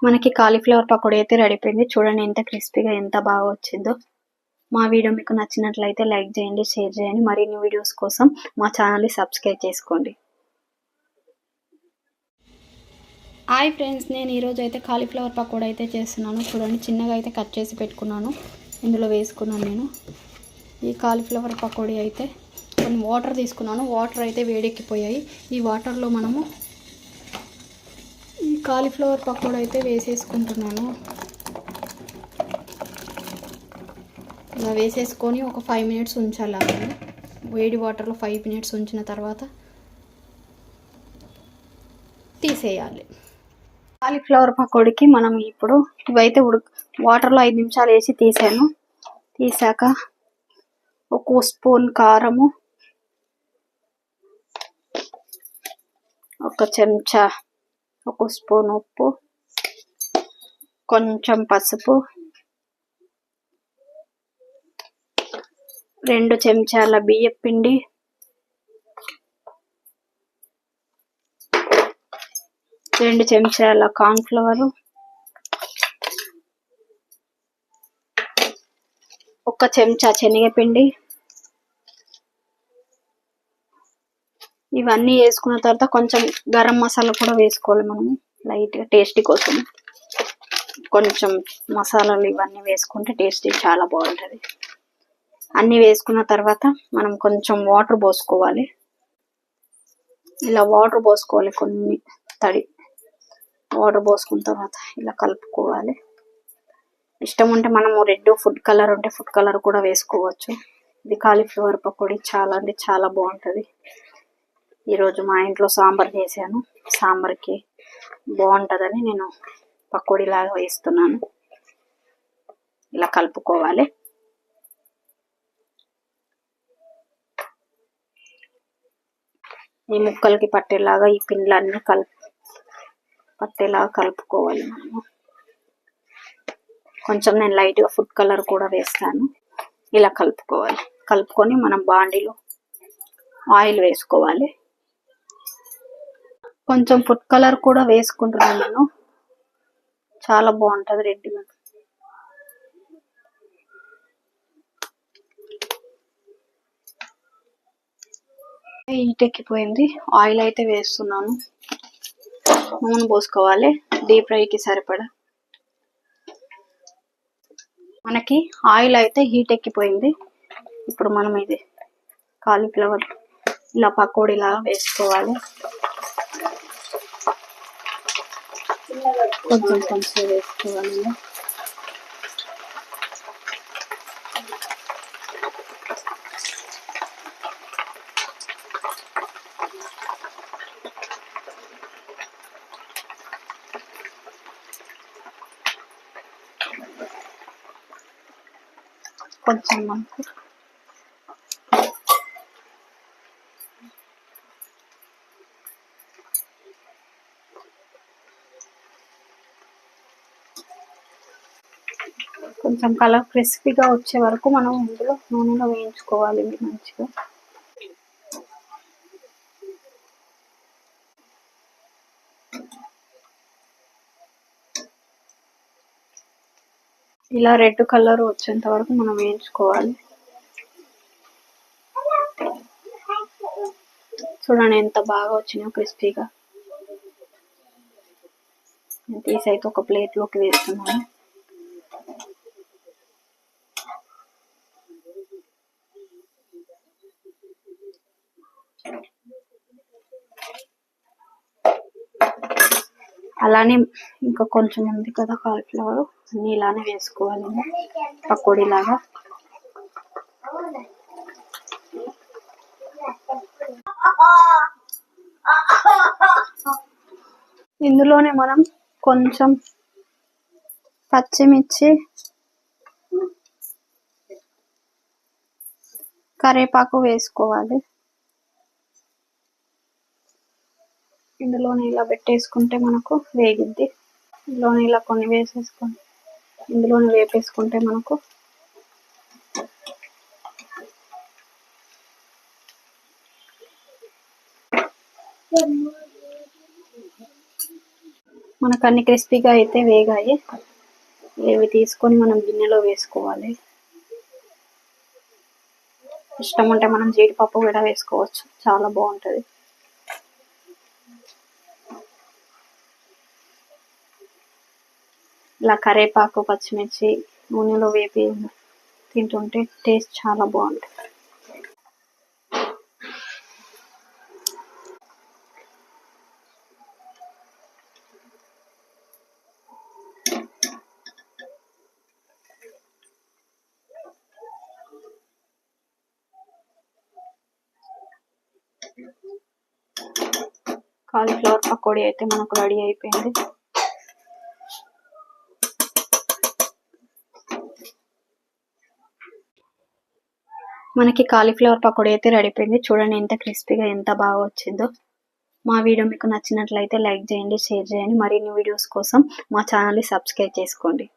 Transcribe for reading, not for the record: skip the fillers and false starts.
మనకి కాలీఫ్లవర్ పకోడీ అయితే రెడీ అయిపోయింది. చూడండి ఎంత క్రిస్పీగా ఎంత బాగా వచ్చిందో. మా వీడియో మీకు నచ్చినట్లయితే లైక్ చేయండి, షేర్ చేయండి. మరిన్ని వీడియోస్ కోసం మా ఛానల్ని సబ్స్క్రైబ్ చేసుకోండి. హాయ్ ఫ్రెండ్స్, నేను ఈరోజు అయితే కాలీఫ్లవర్ పకోడీ అయితే చేస్తున్నాను. చూడండి చిన్నగా అయితే కట్ చేసి పెట్టుకున్నాను, ఇందులో వేసుకున్నాను. నేను ఈ కాలీఫ్లవర్ పకోడీ అయితే కొన్ని వాటర్ తీసుకున్నాను. వాటర్ అయితే వేడెక్కిపోయాయి. ఈ వాటర్లో మనము ఈ కాలీఫ్లవర్ పకోడీ అయితే వేసేసుకుంటున్నాను. ఇలా వేసేసుకొని ఒక 5 మినిట్స్ ఉంచాలి. అలాగే వేడి వాటర్లో 5 మినిట్స్ ఉంచిన తర్వాత తీసేయాలి. కాలీఫ్లవర్ పకోడీకి మనం ఇప్పుడు ఇవైతే వాటర్లో 5 నిమిషాలు వేసి తీసాను. తీసాక 1 స్పూన్ కారము, 1 చెంచా 1 స్పూన్ ఉప్పు, కొంచెం పసుపు, 2 చెంచాల బియ్యం పిండి, 2 చెంచాల కార్న్ఫ్లవర్, 1 చెంచా శనగపిండి. ఇవన్నీ వేసుకున్న తర్వాత కొంచెం గరం మసాలా కూడా వేసుకోవాలి మనము, లైట్గా టేస్టీ కోసం. కొంచెం మసాలాలు ఇవన్నీ వేసుకుంటే టేస్టీ చాలా బాగుంటుంది. అన్నీ వేసుకున్న తర్వాత మనం కొంచెం వాటర్ పోసుకోవాలి. ఇలా వాటర్ పోసుకోవాలి, కొన్ని తడి వాటర్ పోసుకున్న తర్వాత ఇలా కలుపుకోవాలి. ఇష్టం ఉంటే మనము రెడ్ ఫుడ్ కలర్ ఉంటే ఫుడ్ కలర్ కూడా వేసుకోవచ్చు. ఇది కాలీఫ్లవర్ పకోడీ చాలా అంటే చాలా బాగుంటుంది. ఈరోజు మా ఇంట్లో సాంబార్ చేశాను. సాంబార్కి బాగుంటుందని నేను పకోడీ లాగా వేస్తున్నాను. ఇలా కలుపుకోవాలి. ఈ ముక్కలకి పట్టేలాగా ఈ పిండ్లన్నీ పట్టేలాగా కలుపుకోవాలి మనము. కొంచెం నేను లైట్గా ఫుడ్ కలర్ కూడా వేస్తాను. ఇలా కలుపుకోవాలి. కలుపుకొని మనం బాండీలో ఆయిల్ వేసుకోవాలి. కొంచెం ఫుడ్ కలర్ కూడా వేసుకుంటున్నాను నేను, చాలా బాగుంటుంది రెడ్గా. హీట్ ఎక్కిపోయింది. ఆయిల్ అయితే వేస్తున్నాను. నూనె పోసుకోవాలి డీప్ ఫ్రైకి సరిపడా. మనకి ఆయిల్ అయితే హీట్ ఎక్కిపోయింది. ఇప్పుడు మనం ఇది కాలీఫ్లవర్ ఇలా పకోడీలాగా వేసుకోవాలి. కొంచెం కొంచెం వేసుకోవాలి. కొంచెం మనకు కొంచెం కలర్ క్రిస్పీగా వచ్చే వరకు మనం ఇందులో నూనెలో వేయించుకోవాలి మంచిగా. ఇలా రెడ్ కలర్ వచ్చేంత వరకు మనం వేయించుకోవాలి. చూడండి ఎంత బాగా వచ్చినాయో క్రిస్పీగా. నేను తీసి అయితే ఒక ప్లేట్లోకి వేస్తున్నాను. అలానే ఇంకా కొంచెం ఉంది కదా కాలీఫ్లవర్, అన్నీ ఇలానే వేసుకోవాలి పకోడీ లాగా. ఇందులోనే మనం కొంచెం పచ్చిమిర్చి, కరివేపాకు వేసుకోవాలి. ఇందులోనే ఇలా పెట్టేసుకుంటే మనకు వేగిద్ది. ఇందులోనే ఇలా కొన్ని వేసేసుకొని ఇందులోనే వేపేసుకుంటే మనకు మనకు అన్ని క్రిస్పీగా అయితే వేగాయి. ఇవి తీసుకొని మనం గిన్నెలో వేసుకోవాలి. ఇష్టం ఉంటే మనం జీడిపప్పు కూడా వేసుకోవచ్చు, చాలా బాగుంటుంది. ఇలా కరేపాకు పచ్చిమిర్చి నూనెలో వేపి తింటుంటే టేస్ట్ చాలా బాగుంటుంది. కాలీఫ్లవర్ పకోడీ అయితే మనకు రెడీ అయిపోయింది. మనకి కాలీఫ్లవర్ పకోడీ అయితే రెడీ అయిపోయింది. చూడండి ఎంత క్రిస్పీగా ఎంత బాగా వచ్చిందో. మా వీడియో మీకు నచ్చినట్లయితే లైక్ చేయండి, షేర్ చేయండి. మరిన్ని వీడియోస్ కోసం మా ఛానల్ని సబ్స్క్రైబ్ చేసుకోండి.